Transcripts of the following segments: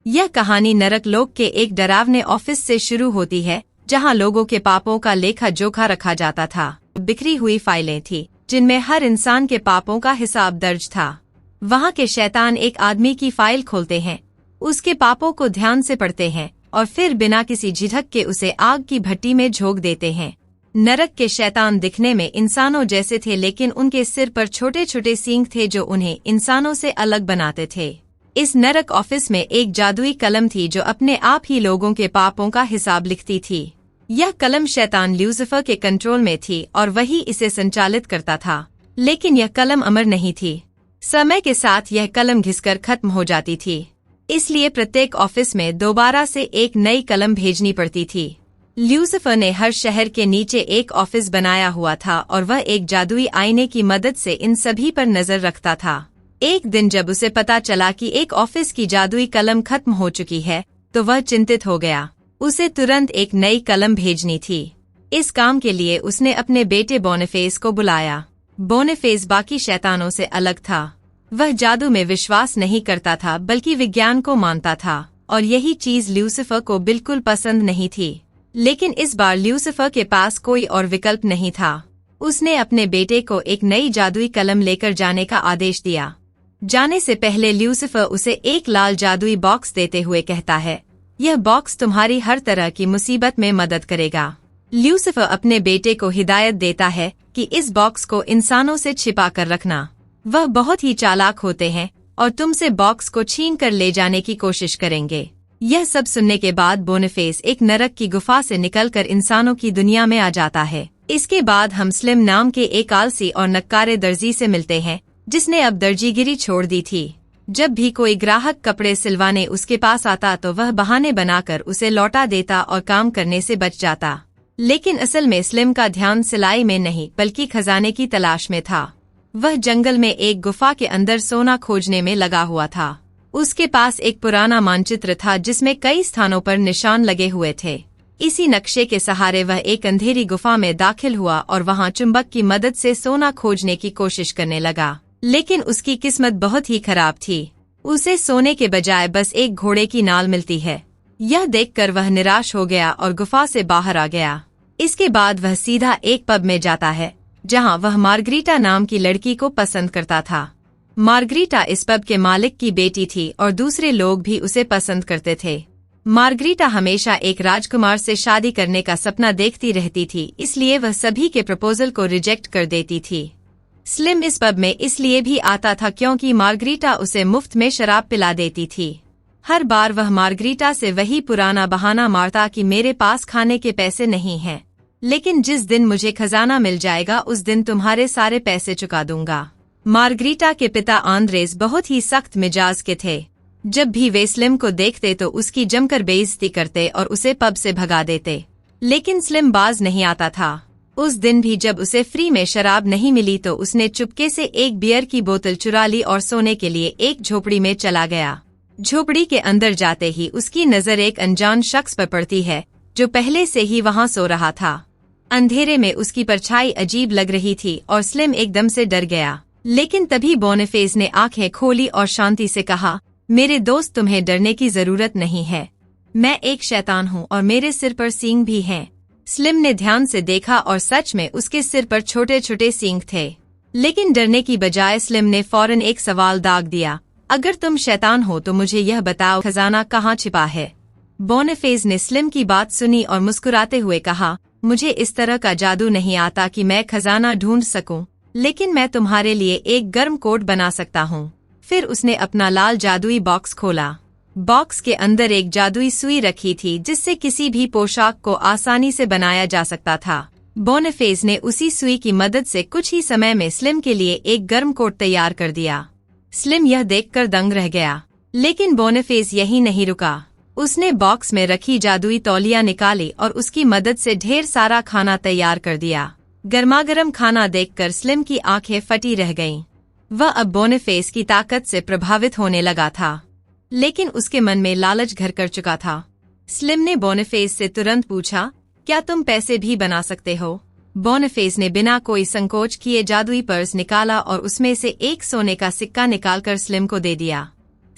यह कहानी नरक लोक के एक डरावने ऑफिस से शुरू होती है, जहां लोगों के पापों का लेखा जोखा रखा जाता था। बिखरी हुई फाइलें थी, जिनमें हर इंसान के पापों का हिसाब दर्ज था। वहां के शैतान एक आदमी की फाइल खोलते हैं, उसके पापों को ध्यान से पढ़ते हैं और फिर बिना किसी झिझक के उसे आग की भट्टी में झोंक देते हैं। नरक के शैतान दिखने में इंसानों जैसे थे, लेकिन उनके सिर पर छोटे छोटे सींग थे जो उन्हें इंसानों से अलग बनाते थे। इस नरक ऑफिस में एक जादुई कलम थी जो अपने आप ही लोगों के पापों का हिसाब लिखती थी। यह कलम शैतान ल्यूसिफर के कंट्रोल में थी और वही इसे संचालित करता था। लेकिन यह कलम अमर नहीं थी। समय के साथ यह कलम घिसकर खत्म हो जाती थी, इसलिए प्रत्येक ऑफिस में दोबारा से एक नई कलम भेजनी पड़ती थी। ल्यूसिफर ने हर शहर के नीचे एक ऑफिस बनाया हुआ था और वह एक जादुई आईने की मदद से इन सभी पर नजर रखता था। एक दिन जब उसे पता चला कि एक ऑफिस की जादुई कलम खत्म हो चुकी है, तो वह चिंतित हो गया। उसे तुरंत एक नई कलम भेजनी थी। इस काम के लिए उसने अपने बेटे बोनिफेस को बुलाया। बोनिफेस बाकी शैतानों से अलग था। वह जादू में विश्वास नहीं करता था, बल्कि विज्ञान को मानता था, और यही चीज ल्यूसिफर को बिल्कुल पसंद नहीं थी। लेकिन इस बार ल्यूसिफर के पास कोई और विकल्प नहीं था। उसने अपने बेटे को एक नई जादुई कलम लेकर जाने का आदेश दिया। जाने से पहले ल्यूसिफर उसे एक लाल जादुई बॉक्स देते हुए कहता है, यह बॉक्स तुम्हारी हर तरह की मुसीबत में मदद करेगा। ल्यूसिफर अपने बेटे को हिदायत देता है कि इस बॉक्स को इंसानों से छिपा कर रखना। वह बहुत ही चालाक होते हैं और तुमसे बॉक्स को छीन कर ले जाने की कोशिश करेंगे। यह सब सुनने के बाद बोनिफेस एक नरक की गुफा से निकलकर इंसानों की दुनिया में आ जाता है। इसके बाद हम स्लिम नाम के एक आलसी और नक्कारे दर्जी से मिलते हैं, जिसने अब दर्जीगिरी छोड़ दी थी। जब भी कोई ग्राहक कपड़े सिलवाने उसके पास आता तो वह बहाने बनाकर उसे लौटा देता और काम करने से बच जाता। लेकिन असल में स्लिम का ध्यान सिलाई में नहीं, बल्कि खजाने की तलाश में था। वह जंगल में एक गुफा के अंदर सोना खोजने में लगा हुआ था। उसके पास एक पुराना मानचित्र था जिसमें कई स्थानों पर निशान लगे हुए थे। इसी नक्शे के सहारे वह एक अंधेरी गुफा में दाखिल हुआ और वहां चुंबक की मदद से सोना खोजने की कोशिश करने लगा। लेकिन उसकी किस्मत बहुत ही खराब थी। उसे सोने के बजाय बस एक घोड़े की नाल मिलती है। यह देखकर वह निराश हो गया और गुफा से बाहर आ गया। इसके बाद वह सीधा एक पब में जाता है, जहां वह मार्गरीटा नाम की लड़की को पसंद करता था। मार्गरीटा इस पब के मालिक की बेटी थी और दूसरे लोग भी उसे पसंद करते थे। मार्गरीटा हमेशा एक राजकुमार से शादी करने का सपना देखती रहती थी, इसलिए वह सभी के प्रपोजल को रिजेक्ट कर देती थी। स्लिम इस पब में इसलिए भी आता था क्योंकि मार्गरीटा उसे मुफ्त में शराब पिला देती थी। हर बार वह मार्गरीटा से वही पुराना बहाना मारता कि मेरे पास खाने के पैसे नहीं हैं, लेकिन जिस दिन मुझे खजाना मिल जाएगा उस दिन तुम्हारे सारे पैसे चुका दूंगा। मार्गरीटा के पिता आंद्रेस बहुत ही सख्त मिजाज के थे। जब भी वे स्लिम को देखते तो उसकी जमकर बेइज्जती करते और उसे पब से भगा देते। लेकिन स्लिम बाज नहीं आता था। उस दिन भी जब उसे फ्री में शराब नहीं मिली तो उसने चुपके से एक बियर की बोतल चुरा ली और सोने के लिए एक झोपड़ी में चला गया। झोपड़ी के अंदर जाते ही उसकी नजर एक अनजान शख्स पर पड़ती है, जो पहले से ही वहां सो रहा था। अंधेरे में उसकी परछाई अजीब लग रही थी और स्लिम एकदम से डर गया। लेकिन तभी बोनिफेस ने आंखें खोली और शांति से कहा, मेरे दोस्त, तुम्हें डरने की जरूरत नहीं है। मैं एक शैतान हूँ और मेरे सिर पर सींग भी हैं। स्लिम ने ध्यान से देखा और सच में उसके सिर पर छोटे छोटे सींग थे। लेकिन डरने की बजाय स्लिम ने फौरन एक सवाल दाग दिया, अगर तुम शैतान हो तो मुझे यह बताओ, खजाना कहाँ छिपा है? बोनिफेस ने स्लिम की बात सुनी और मुस्कुराते हुए कहा, मुझे इस तरह का जादू नहीं आता कि मैं खजाना ढूंढ सकूं, लेकिन मैं तुम्हारे लिए एक गर्म कोट बना सकता हूँ। फिर उसने अपना लाल जादुई बॉक्स खोला। बॉक्स के अंदर एक जादुई सुई रखी थी जिससे किसी भी पोशाक को आसानी से बनाया जा सकता था। बोनिफेस ने उसी सुई की मदद से कुछ ही समय में स्लिम के लिए एक गर्म कोट तैयार कर दिया। स्लिम यह देखकर दंग रह गया। लेकिन बोनिफेस यही नहीं रुका। उसने बॉक्स में रखी जादुई तौलिया निकाली और उसकी मदद से ढेर सारा खाना तैयार कर दिया। गर्मागर्म खाना देखकर स्लिम की आंखें फटी रह गईं। वह अब बोनिफेस की ताकत से प्रभावित होने लगा था, लेकिन उसके मन में लालच घर कर चुका था। स्लिम ने बोनिफेस से तुरंत पूछा, क्या तुम पैसे भी बना सकते हो? बोनिफेस ने बिना कोई संकोच किए जादुई पर्स निकाला और उसमें से एक सोने का सिक्का निकालकर स्लिम को दे दिया।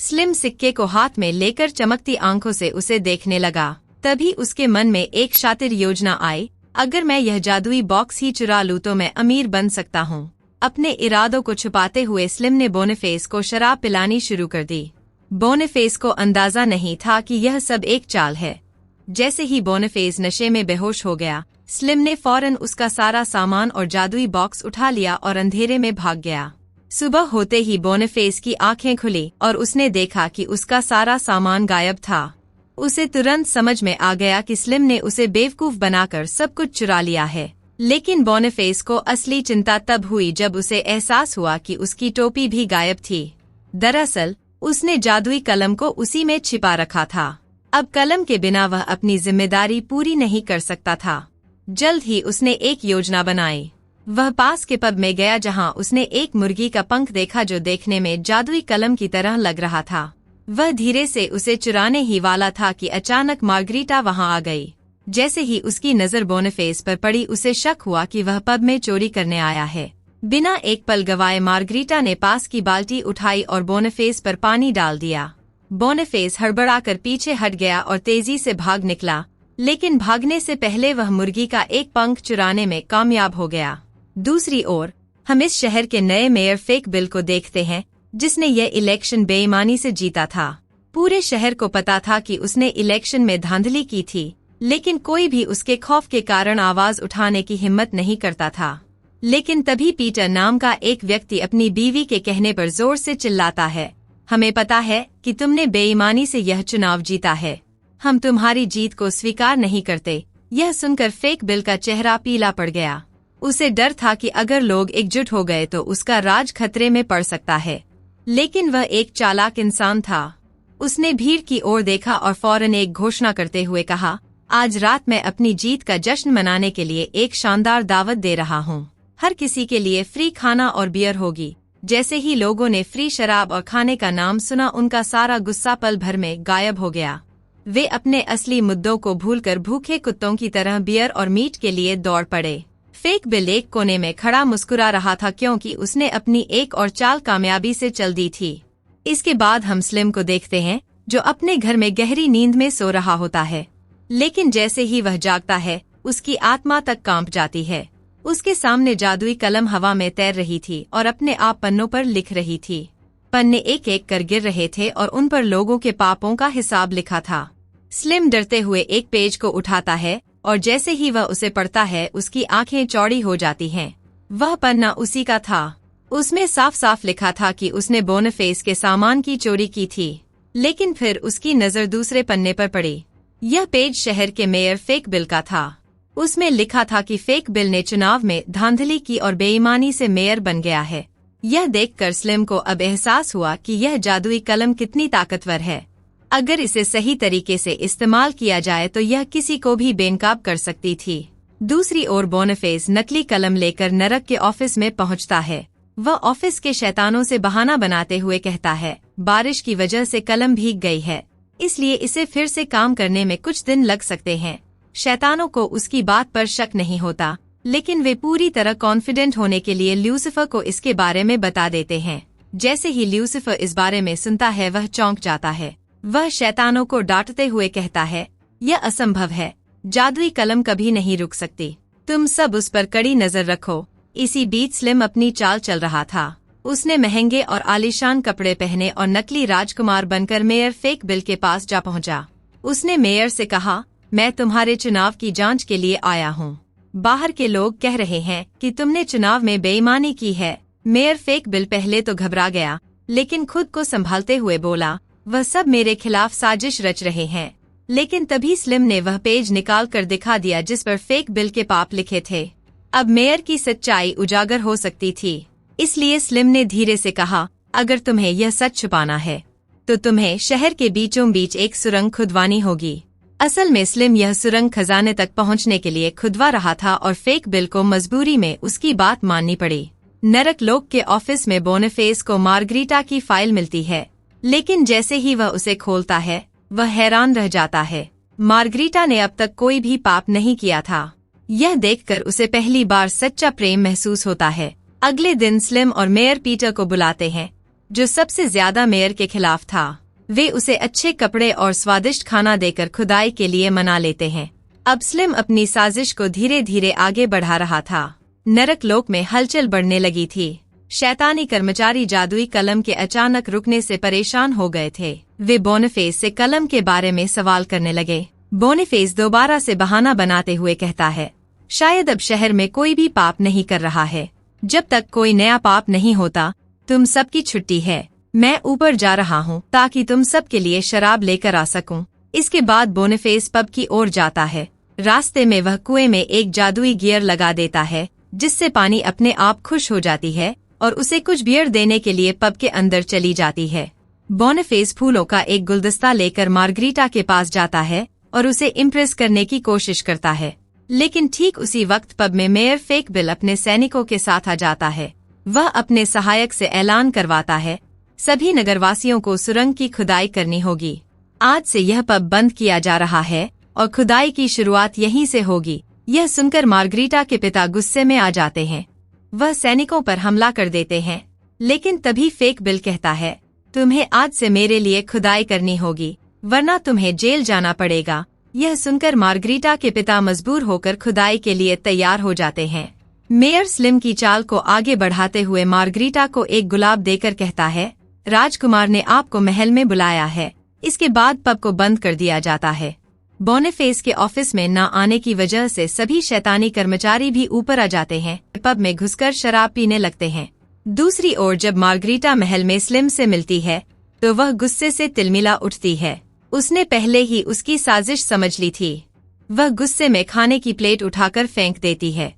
स्लिम सिक्के को हाथ में लेकर चमकती आंखों से उसे देखने लगा। तभी उसके मन में एक शातिर योजना आई, अगर मैं यह जादुई बॉक्स ही चुरा लूं तो मैं अमीर बन सकता हूँ। अपने इरादों को छुपाते हुए स्लिम ने बोनीफेस को शराब पिलानी शुरू कर दी। बोनीफेस को अंदाजा नहीं था कि यह सब एक चाल है। जैसे ही बोनीफेस नशे में बेहोश हो गया, स्लिम ने फौरन उसका सारा सामान और जादुई बॉक्स उठा लिया और अंधेरे में भाग गया। सुबह होते ही बोनीफेस की आंखें खुली और उसने देखा कि उसका सारा सामान गायब था। उसे तुरंत समझ में आ गया कि स्लिम ने उसे बेवकूफ बनाकर सब कुछ चुरा लिया है। लेकिन बोनीफेस को असली चिंता तब हुई जब उसे एहसास हुआ कि उसकी टोपी भी गायब थी। दरअसल उसने जादुई कलम को उसी में छिपा रखा था। अब कलम के बिना वह अपनी जिम्मेदारी पूरी नहीं कर सकता था। जल्द ही उसने एक योजना बनाई। वह पास के पब में गया जहां उसने एक मुर्गी का पंख देखा जो देखने में जादुई कलम की तरह लग रहा था। वह धीरे से उसे चुराने ही वाला था कि अचानक मार्गरीटा वहां आ गई। जैसे ही उसकी नजर बोनीफेस पर पड़ी उसे शक हुआ कि वह पब में चोरी करने आया है। बिना एक पल गवाए मार्गरीटा ने पास की बाल्टी उठाई और बोनीफेस पर पानी डाल दिया। बोनीफेस हड़बड़ाकर पीछे हट गया और तेजी से भाग निकला, लेकिन भागने से पहले वह मुर्गी का एक पंख चुराने में कामयाब हो गया। दूसरी ओर हम इस शहर के नए मेयर फेक बिल को देखते हैं, जिसने यह इलेक्शन बेईमानी से जीता था। पूरे शहर को पता था कि उसने इलेक्शन में धांधली की थी, लेकिन कोई भी उसके खौफ के कारण आवाज उठाने की हिम्मत नहीं करता था। लेकिन तभी पीटर नाम का एक व्यक्ति अपनी बीवी के कहने पर जोर से चिल्लाता है, हमें पता है कि तुमने बेईमानी से यह चुनाव जीता है। हम तुम्हारी जीत को स्वीकार नहीं करते। यह सुनकर फेक बिल का चेहरा पीला पड़ गया। उसे डर था कि अगर लोग एकजुट हो गए तो उसका राज खतरे में पड़ सकता है। लेकिन वह एक चालाक इंसान था। उसने भीड़ की ओर देखा और फौरन एक घोषणा करते हुए कहा, आज रात मैं अपनी जीत का जश्न मनाने के लिए एक शानदार दावत दे रहा हूँ। हर किसी के लिए फ्री खाना और बियर होगी। जैसे ही लोगों ने फ्री शराब और खाने का नाम सुना, उनका सारा गुस्सा पल भर में गायब हो गया। वे अपने असली मुद्दों को भूलकर भूखे कुत्तों की तरह बियर और मीट के लिए दौड़ पड़े। फेक बिल एक कोने में खड़ा मुस्कुरा रहा था क्योंकि उसने अपनी एक और चाल कामयाबी से चल दी थी। इसके बाद हम स्लिम को देखते हैं, जो अपने घर में गहरी नींद में सो रहा होता है। लेकिन जैसे ही वह जागता है, उसकी आत्मा तक कांप जाती है। उसके सामने जादुई कलम हवा में तैर रही थी और अपने आप पन्नों पर लिख रही थी। पन्ने एक एक कर गिर रहे थे और उन पर लोगों के पापों का हिसाब लिखा था। स्लिम डरते हुए एक पेज को उठाता है और जैसे ही वह उसे पढ़ता है, उसकी आंखें चौड़ी हो जाती हैं। वह पन्ना उसी का था। उसमें साफ साफ लिखा था कि उसने बोनीफेस के सामान की चोरी की थी। लेकिन फिर उसकी नजर दूसरे पन्ने पर पड़ी। यह पेज शहर के मेयर फेक बिल का था। उसमें लिखा था कि फेक बिल ने चुनाव में धांधली की और बेईमानी से मेयर बन गया है। यह देखकर स्लिम को अब एहसास हुआ कि यह जादुई कलम कितनी ताकतवर है। अगर इसे सही तरीके से इस्तेमाल किया जाए तो यह किसी को भी बेनकाब कर सकती थी। दूसरी ओर बोनीफेस नकली कलम लेकर नरक के ऑफिस में पहुंचता है। वह ऑफिस के शैतानों से बहाना बनाते हुए कहता है, बारिश की वजह से कलम भीग गई है, इसलिए इसे फिर से काम करने में कुछ दिन लग सकते हैं। शैतानों को उसकी बात पर शक नहीं होता, लेकिन वे पूरी तरह कॉन्फिडेंट होने के लिए ल्यूसिफर को इसके बारे में बता देते हैं। जैसे ही ल्यूसिफर इस बारे में सुनता है, वह चौंक जाता है। वह शैतानों को डांटते हुए कहता है, यह असंभव है, जादुई कलम कभी नहीं रुक सकती, तुम सब उस पर कड़ी नजर रखो। इसी बीच स्लिम अपनी चाल चल रहा था। उसने महंगे और आलीशान कपड़े पहने और नकली राजकुमार बनकर मेयर फेक बिल के पास जा पहुंचा। उसने मेयर से कहा, मैं तुम्हारे चुनाव की जांच के लिए आया हूँ। बाहर के लोग कह रहे हैं कि तुमने चुनाव में बेईमानी की है। मेयर फेक बिल पहले तो घबरा गया, लेकिन खुद को संभालते हुए बोला, वह सब मेरे खिलाफ साजिश रच रहे हैं। लेकिन तभी स्लिम ने वह पेज निकाल कर दिखा दिया जिस पर फेक बिल के पाप लिखे थे। अब मेयर की सच्चाई उजागर हो सकती थी, इसलिए स्लिम ने धीरे से कहा, अगर तुम्हें यह सच छुपाना है तो तुम्हें शहर के बीचों बीच एक सुरंग खुदवानी होगी। असल में स्लिम यह सुरंग खजाने तक पहुंचने के लिए खुदवा रहा था और फेक बिल को मजबूरी में उसकी बात माननी पड़ी। नरक लोक के ऑफिस में बोनीफेस को मार्गरीटा की फाइल मिलती है, लेकिन जैसे ही वह उसे खोलता है, वह हैरान रह जाता है। मार्गरीटा ने अब तक कोई भी पाप नहीं किया था। यह देखकर उसे पहली बार सच्चा प्रेम महसूस होता है। अगले दिन स्लिम और मेयर पीटर को बुलाते हैं। जो सबसे ज्यादा मेयर के खिलाफ था। वे उसे अच्छे कपड़े और स्वादिष्ट खाना देकर खुदाई के लिए मना लेते हैं। अब स्लिम अपनी साजिश को धीरे धीरे आगे बढ़ा रहा था। नरक लोक में हलचल बढ़ने लगी थी। शैतानी कर्मचारी जादुई कलम के अचानक रुकने से परेशान हो गए थे। वे बोनिफेस से कलम के बारे में सवाल करने लगे। बोनिफेस दोबारा से बहाना बनाते हुए कहता है, शायद अब शहर में कोई भी पाप नहीं कर रहा है। जब तक कोई नया पाप नहीं होता, तुम सबकी छुट्टी है। मैं ऊपर जा रहा हूँ ताकि तुम सब के लिए शराब लेकर आ सकूं। इसके बाद बोनिफेस पब की ओर जाता है। रास्ते में वह कुएं में एक जादुई गियर लगा देता है, जिससे पानी अपने आप खुश हो जाती है और उसे कुछ बियर देने के लिए पब के अंदर चली जाती है। बोनिफेस फूलों का एक गुलदस्ता लेकर मार्गरीटा के पास जाता है और उसे इम्प्रेस करने की कोशिश करता है। लेकिन ठीक उसी वक्त पब में मेयर फेक बिल अपने सैनिकों के साथ आ जाता है। वह अपने सहायक से ऐलान करवाता है, सभी नगरवासियों को सुरंग की खुदाई करनी होगी। आज से यह पब बंद किया जा रहा है और खुदाई की शुरुआत यहीं से होगी। यह सुनकर मार्गरीटा के पिता गुस्से में आ जाते हैं। वह सैनिकों पर हमला कर देते हैं, लेकिन तभी फेक बिल कहता है, तुम्हें आज से मेरे लिए खुदाई करनी होगी, वरना तुम्हें जेल जाना पड़ेगा। यह सुनकर मार्गरीटा के पिता मजबूर होकर खुदाई के लिए तैयार हो जाते हैं। मेयर स्लिम की चाल को आगे बढ़ाते हुए मार्गरीटा को एक गुलाब देकर कहता है, राजकुमार ने आपको महल में बुलाया है। इसके बाद पब को बंद कर दिया जाता है। बोनिफेस के ऑफिस में न आने की वजह से सभी शैतानी कर्मचारी भी ऊपर आ जाते हैं। पब में घुसकर शराब पीने लगते हैं। दूसरी ओर जब मार्गरीटा महल में स्लिम से मिलती है तो वह गुस्से से तिलमिला उठती है। उसने पहले ही उसकी साजिश समझ ली थी। वह गुस्से में खाने की प्लेट उठाकर फेंक देती है।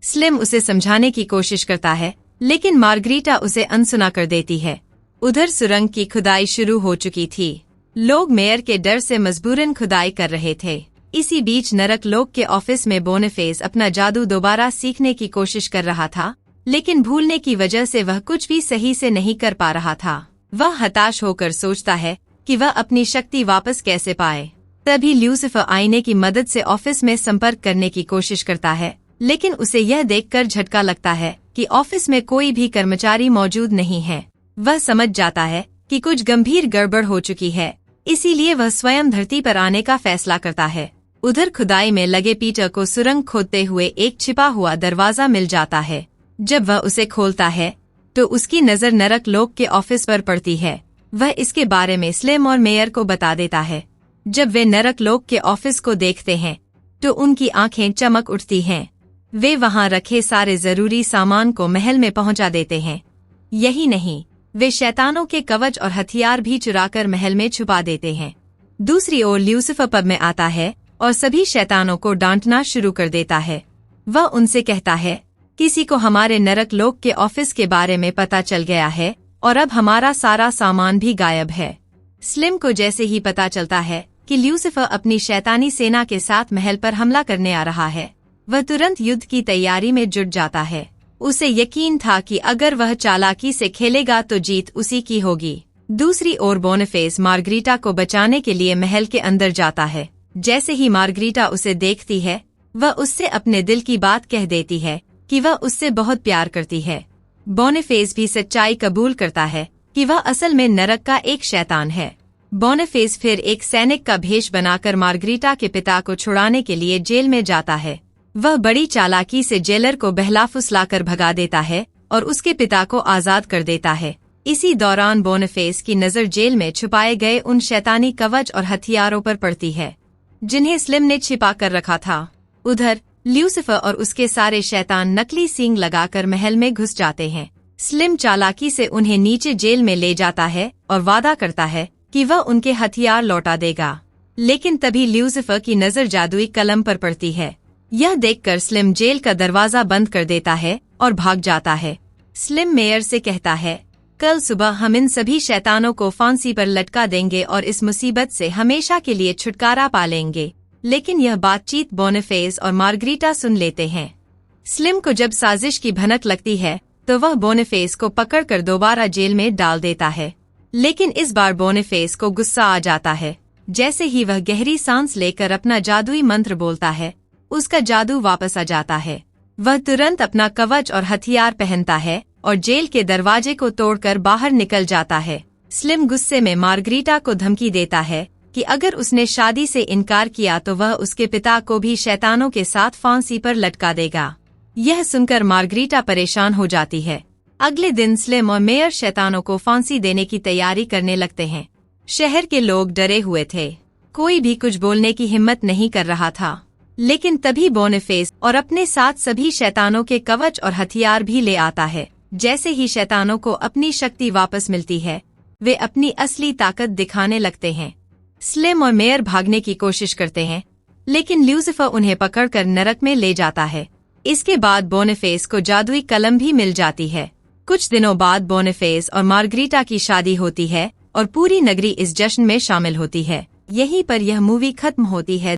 स्लिम उसे समझाने की कोशिश करता है, लेकिन मार्गरीटा उसे अनसुना कर देती है। उधर सुरंग की खुदाई शुरू हो चुकी थी। लोग मेयर के डर से मजबूरन खुदाई कर रहे थे। इसी बीच नरक लोक के ऑफिस में बोनिफेस अपना जादू दोबारा सीखने की कोशिश कर रहा था, लेकिन भूलने की वजह से वह कुछ भी सही से नहीं कर पा रहा था। वह हताश होकर सोचता है कि वह अपनी शक्ति वापस कैसे पाए। तभी ल्यूसिफर आईने की मदद से ऑफिस में संपर्क करने की कोशिश करता है, लेकिन उसे यह देखकर झटका लगता है कि ऑफिस में कोई भी कर्मचारी मौजूद नहीं है। वह समझ जाता है कि कुछ गंभीर गड़बड़ हो चुकी है, इसीलिए वह स्वयं धरती पर आने का फैसला करता है। उधर खुदाई में लगे पीटर को सुरंग खोदते हुए एक छिपा हुआ दरवाजा मिल जाता है। जब वह उसे खोलता है तो उसकी नजर नरक लोक के ऑफिस पर पड़ती है। वह इसके बारे में स्लिम और मेयर को बता देता है। जब वे नरक लोक के ऑफिस को देखते हैं तो उनकी आंखें चमक उठती हैं। वे वहां रखे सारे जरूरी सामान को महल में पहुंचा देते हैं। यही नहीं, वे शैतानों के कवच और हथियार भी चुराकर महल में छुपा देते हैं। दूसरी ओर ल्यूसिफर पब में आता है और सभी शैतानों को डांटना शुरू कर देता है। वह उनसे कहता है, किसी को हमारे नरक लोक के ऑफिस के बारे में पता चल गया है और अब हमारा सारा सामान भी गायब है। स्लिम को जैसे ही पता चलता है कि ल्यूसिफर अपनी शैतानी सेना के साथ महल पर हमला करने आ रहा है, वह तुरंत युद्ध की तैयारी में जुट जाता है। उसे यकीन था कि अगर वह चालाकी से खेलेगा तो जीत उसी की होगी। दूसरी ओर बोनिफेस मार्गरीटा को बचाने के लिए महल के अंदर जाता है। जैसे ही मार्गरीटा उसे देखती है, वह उससे अपने दिल की बात कह देती है कि वह उससे बहुत प्यार करती है। बोनिफेस भी सच्चाई कबूल करता है कि वह असल में नरक का एक शैतान है। बोनिफेस फिर एक सैनिक का भेष बनाकर मार्गरीटा के पिता को छुड़ाने के लिए जेल में जाता है। वह बड़ी चालाकी से जेलर को बहला फुसलाकर भगा देता है और उसके पिता को आजाद कर देता है। इसी दौरान बोनिफेस की नजर जेल में छुपाए गए उन शैतानी कवच और हथियारों पर पड़ती है जिन्हें स्लिम ने छिपा कर रखा था। उधर ल्यूसिफर और उसके सारे शैतान नकली सींग लगाकर महल में घुस जाते हैं। स्लिम चालाकी से उन्हें नीचे जेल में ले जाता है और वादा करता है कि वह उनके हथियार लौटा देगा। लेकिन तभी ल्यूसिफर की नजर जादुई कलम पर पड़ती है। यह देखकर स्लिम जेल का दरवाजा बंद कर देता है और भाग जाता है। स्लिम मेयर से कहता है, कल सुबह हम इन सभी शैतानों को फांसी पर लटका देंगे और इस मुसीबत से हमेशा के लिए छुटकारा पा लेंगे। लेकिन यह बातचीत बोनिफेस और मार्गरीटा सुन लेते हैं। स्लिम को जब साजिश की भनक लगती है तो वह बोनिफेस को पकड़कर दोबारा जेल में डाल देता है। लेकिन इस बार बोनिफेस को गुस्सा आ जाता है। जैसे ही वह गहरी सांस लेकर अपना जादुई मंत्र बोलता है, उसका जादू वापस आ जाता है। वह तुरंत अपना कवच और हथियार पहनता है और जेल के दरवाजे को तोड़कर बाहर निकल जाता है। स्लिम गुस्से में मार्गरीटा को धमकी देता है कि अगर उसने शादी से इनकार किया तो वह उसके पिता को भी शैतानों के साथ फांसी पर लटका देगा। यह सुनकर मार्गरीटा परेशान हो जाती है। अगले दिन स्लिम और मेयर शैतानों को फांसी देने की तैयारी करने लगते हैं। शहर के लोग डरे हुए थे, कोई भी कुछ बोलने की हिम्मत नहीं कर रहा था। लेकिन तभी बोनिफेस और अपने साथ सभी शैतानों के कवच और हथियार भी ले आता है। जैसे ही शैतानों को अपनी शक्ति वापस मिलती है, वे अपनी असली ताकत दिखाने लगते हैं। स्लिम और मेयर भागने की कोशिश करते हैं, लेकिन ल्यूसिफर उन्हें पकड़कर नरक में ले जाता है। इसके बाद बोनिफेस को जादुई कलम भी मिल जाती है। कुछ दिनों बाद बोनिफेस और मार्गरीटा की शादी होती है और पूरी नगरी इस जश्न में शामिल होती है। यहीं पर यह मूवी खत्म होती है।